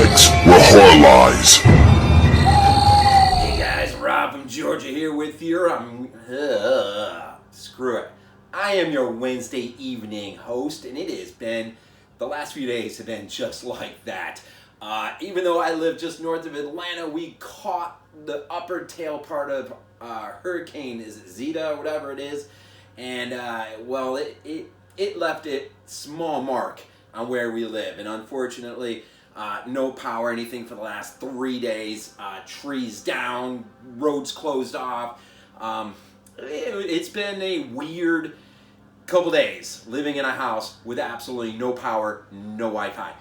BodyBags, where horror lies. Hey guys, Rob from Georgia here with you. Screw it. I am your Wednesday evening host, and it has been, the last few days have been just like that. Even though I live just north of Atlanta, we caught the upper tail part of hurricane, is it Zeta or whatever it is, and well, it left a small mark on where we live, and unfortunately, no power, anything for the last 3 days, trees down, roads closed off. It's been a weird couple days living in a house with absolutely no power, no Wi-Fi.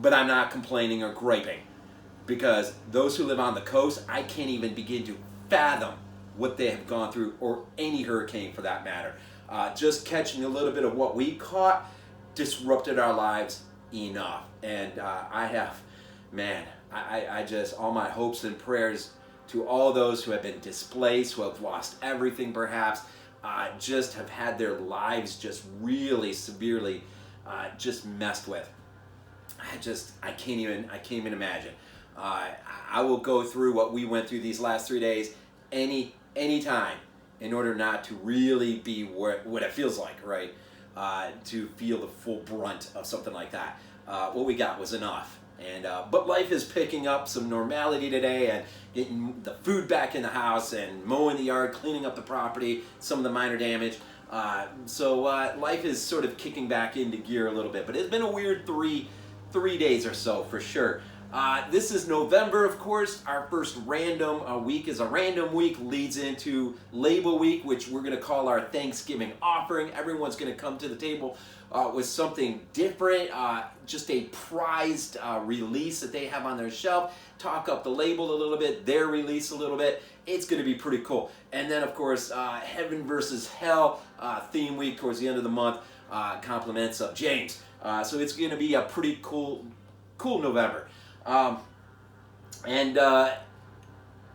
But I'm not complaining or griping, because those who live on the coast, I can't even begin to fathom what they have gone through, or any hurricane for that matter. Just catching a little bit of what we caught disrupted our lives enough. And I just, all my hopes and prayers to all those who have been displaced, who have lost everything perhaps, just have had their lives just really severely just messed with. I can't even imagine. I will go through what we went through these last 3 days any time in order not to really be what it feels like, right? To feel the full brunt of something like that. What we got was enough. And but life is picking up some normality today, and getting the food back in the house, and mowing the yard, cleaning up the property, some of the minor damage. So life is sort of kicking back into gear a little bit. But it's been a weird three days or so for sure. This is November, of course. Our first random week is a random week, leads into Labor Week, which we're going to call our Thanksgiving offering. Everyone's going to come to the table with something different, just a prized release that they have on their shelf, talk up the label a little bit, their release a little bit. It's going to be pretty cool. And then, of course, Heaven versus Hell theme week towards the end of the month, compliments of James. So it's going to be a pretty cool November.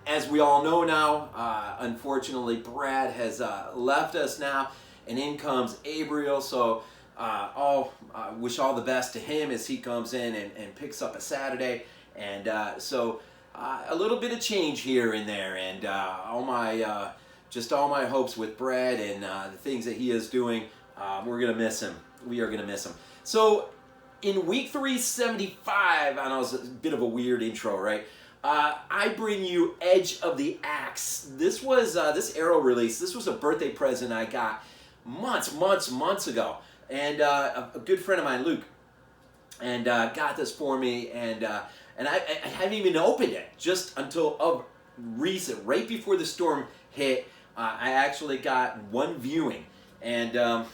As we all know now, unfortunately, Brad has left us now, and in comes Abriel. So wish all the best to him as he comes in and picks up a Saturday. And so a little bit of change here and there, and all my hopes with Brad and the things that he is doing. We're gonna miss him. We are gonna miss him. So in week 375, I know it's a bit of a weird intro, right? I bring you Edge of the Axe. This was this Arrow release. This was a birthday present I got months ago, and a good friend of mine, Luke, and got this for me, and I haven't even opened it just until of recent, right before the storm hit. I actually got one viewing, and I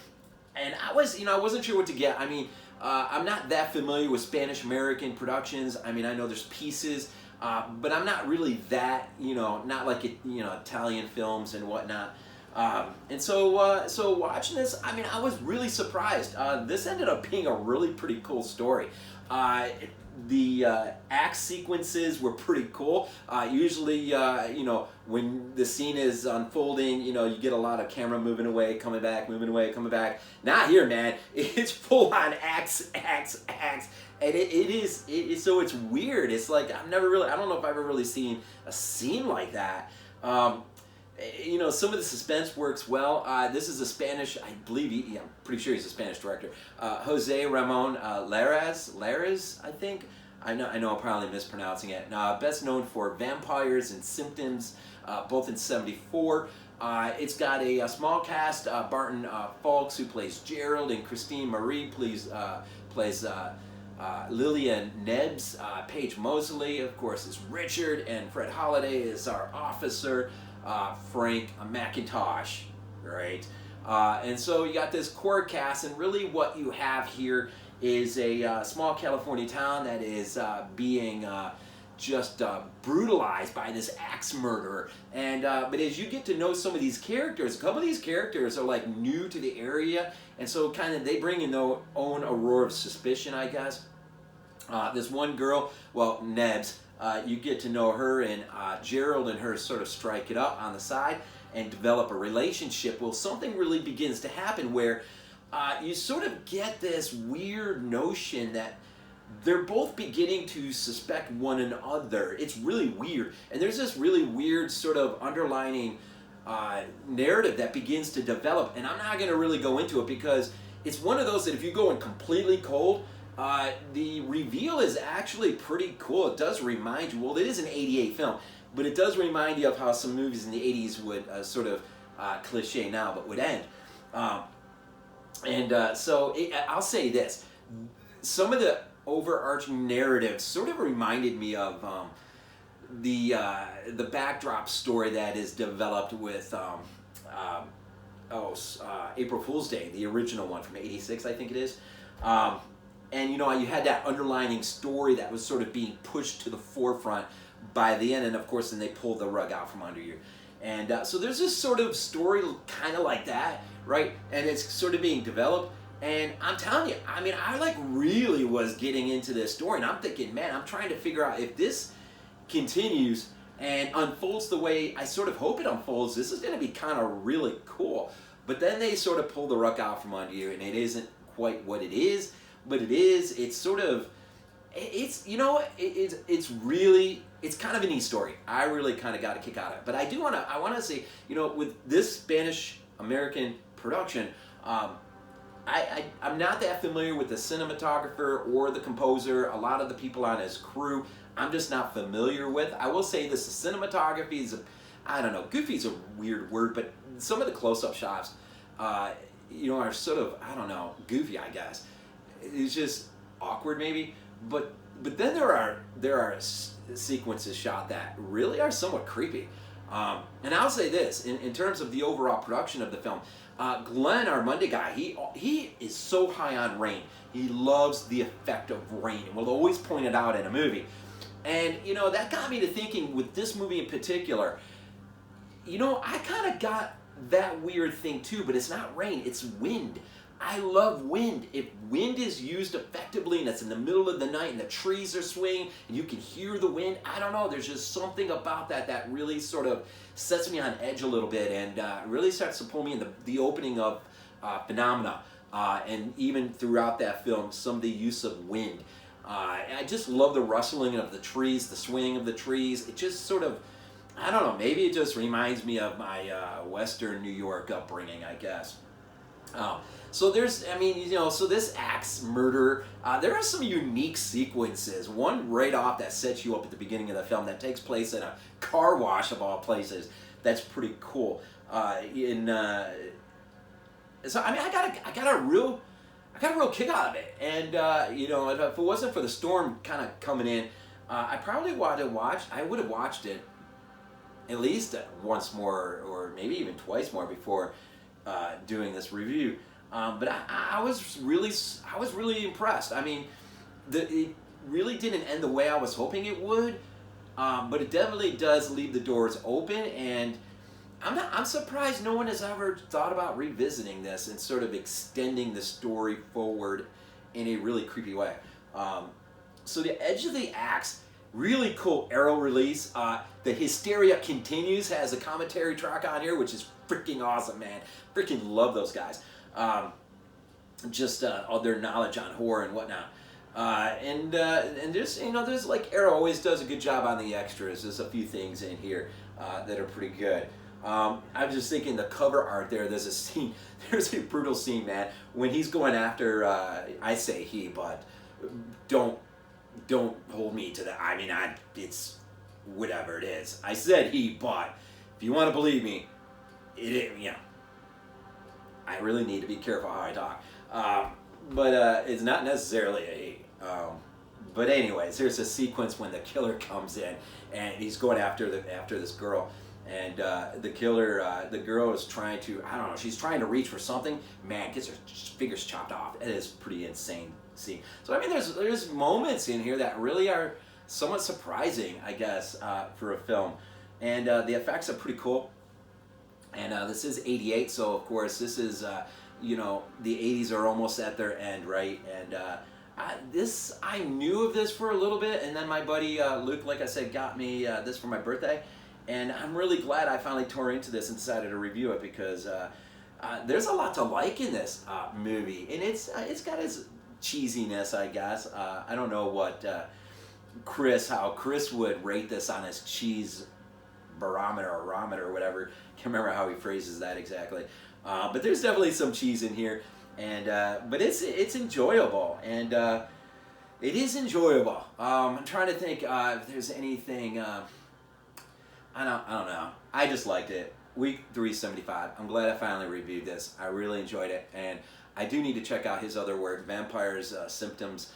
wasn't sure what to get. I mean, I'm not that familiar with Spanish American productions. I mean, I know there's pieces, but I'm not really that, not like Italian films and whatnot. And so watching this, I mean, I was really surprised. This ended up being a really pretty cool story. The axe sequences were pretty cool. Usually, when the scene is unfolding, you get a lot of camera moving away, coming back, moving away, coming back. Not here, man. It's full on axe. And it is, so it's weird. It's like, I don't know if I've ever really seen a scene like that. Some of the suspense works well. This is a Spanish, I believe, I'm pretty sure he's a Spanish director. José Ramón Larraz, I think. I know I'm probably mispronouncing it. Best known for Vampires and Symptoms, both in '74. It's got a small cast. Barton Faulks, who plays Gerald, and Christina Marie plays Lillian Nebbs. Paige Mosely, of course, is Richard, and Fred Holiday is our officer. Frank McIntosh, right? And so you got this core cast, and really what you have here is a small California town that is being just brutalized by this axe murderer. And but as you get to know some of these characters, a couple of these characters are like new to the area, and so kind of they bring in their own aurora of suspicion, I guess. This one girl, well, Nebbs, you get to know her, and Gerald and her sort of strike it up on the side and develop a relationship. Well, something really begins to happen where you sort of get this weird notion that they're both beginning to suspect one another. It's really weird. And there's this really weird sort of underlining narrative that begins to develop. And I'm not going to really go into it because it's one of those that if you go in completely cold, the reveal is actually pretty cool. It does remind you, well, it is an 88 film, but it does remind you of how some movies in the 80s would sort of cliche now, but would end. I'll say this. Some of the overarching narrative sort of reminded me of the backdrop story that is developed with April Fool's Day, the original one from '86, I think it is. And you had that underlining story that was sort of being pushed to the forefront by the end, and of course then they pulled the rug out from under you. And so there's this sort of story kind of like that, right? And it's sort of being developed. And I'm telling you, I mean, I really was getting into this story, and I'm thinking, man, I'm trying to figure out if this continues and unfolds the way I sort of hope it unfolds, this is going to be kind of really cool. But then they sort of pull the rug out from under you, and it isn't quite what it is, but it is. It's sort of, it's kind of a neat story. I really kind of got a kick out of it. But I want to say, with this Spanish-American production, I'm not that familiar with the cinematographer or the composer. A lot of the people on his crew, I'm just not familiar with. I will say this: the cinematography is, I don't know, goofy is a weird word, but some of the close-up shots, are sort of, I don't know, goofy, I guess. It's just awkward, maybe. But then there are sequences shot that really are somewhat creepy. And I'll say this, in terms of the overall production of the film, Glenn, our Monday guy, he is so high on rain. He loves the effect of rain and will always point it out in a movie. And, that got me to thinking with this movie in particular, I kind of got that weird thing too, but it's not rain, it's wind. I love wind. If wind is used effectively and it's in the middle of the night and the trees are swaying and you can hear the wind, I don't know, there's just something about that really sort of sets me on edge a little bit and really starts to pull me in the opening of Phenomena and even throughout that film, some of the use of wind. I just love the rustling of the trees, the swaying of the trees. It just sort of, I don't know, maybe it just reminds me of my Western New York upbringing, I guess. So so this axe murder, there are some unique sequences. One right off that sets you up at the beginning of the film that takes place in a car wash of all places. That's pretty cool. I got a real kick out of it. And if it wasn't for the storm kind of coming in, I would have watched it at least once more or maybe even twice more before doing this review. But I was really impressed. I mean, it really didn't end the way I was hoping it would, but it definitely does leave the doors open, and I'm surprised no one has ever thought about revisiting this and sort of extending the story forward in a really creepy way. So the Edge of the Axe, really cool arrow release. The Hysteria Continues has a commentary track on here, which is freaking awesome, man. Freaking love those guys. All their knowledge on horror and whatnot. And there's Arrow always does a good job on the extras. There's a few things in here that are pretty good. I'm just thinking the cover art there, there's a brutal scene, man, when he's going after, I say he, but don't hold me to that. I mean, it's whatever it is. I said he, but if you want to believe me, I really need to be careful how I talk. But it's not necessarily a he. But anyways, there's a sequence when the killer comes in and he's going after this girl. And the killer, the girl is trying to, I don't know, she's trying to reach for something. Man, gets her fingers chopped off. It is pretty insane scene. So I mean, there's moments in here that really are somewhat surprising, I guess, for a film. And the effects are pretty cool. And this is 88, so of course this is, the 80s are almost at their end, right? And I knew of this for a little bit, and then my buddy Luke, like I said, got me this for my birthday. And I'm really glad I finally tore into this and decided to review it because there's a lot to like in this movie. And it's got its cheesiness, I guess. I don't know what how Chris would rate this on his cheese barometer or barometer or whatever. Can't remember how he phrases that exactly. But there's definitely some cheese in here, and but it's enjoyable, and it is enjoyable. I'm trying to think if there's anything. I don't know. I just liked it. Week 375. I'm glad I finally reviewed this. I really enjoyed it, and I do need to check out his other work, Vampires, Symptoms,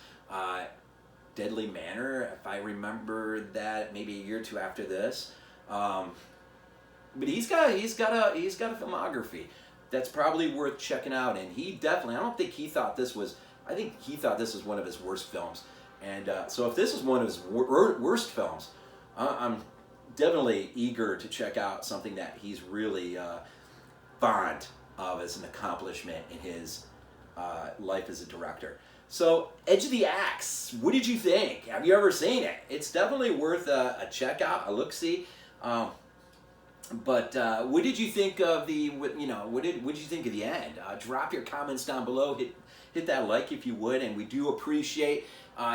Deadly Manor. If I remember that, maybe a year or two after this. But he's got a filmography that's probably worth checking out, and he definitely. I think he thought this was one of his worst films, and so if this is one of his worst films, I'm definitely eager to check out something that he's really fond of as an accomplishment in his life as a director. So, Edge of the Axe, what did you think? Have you ever seen it? It's definitely worth a check out, a look-see. But what did you think of what did you think of the end? Drop your comments down below. Hit that like if you would, and we do appreciate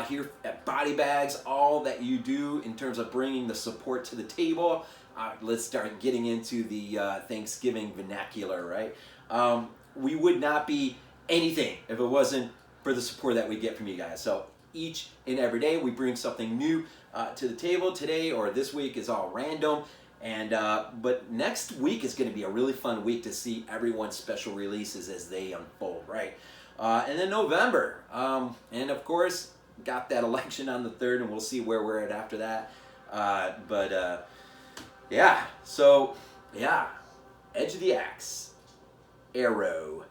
here at BodyBags all that you do in terms of bringing the support to the table. Let's start getting into the Thanksgiving vernacular, right? We would not be anything if it wasn't for the support that we get from you guys. So each and every day we bring something new to the table. Today or this week is all random. And but next week is going to be a really fun week to see everyone's special releases as they unfold, right? And then November, and of course, got that election on the 3rd, and we'll see where we're at after that. Yeah, so, yeah, Edge of the Axe, Arrow,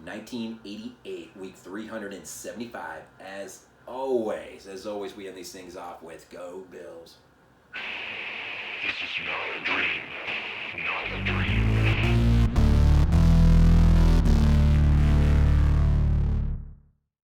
1988, week 375. As always, we end these things off with Go Bills. This is not a dream. Not a dream.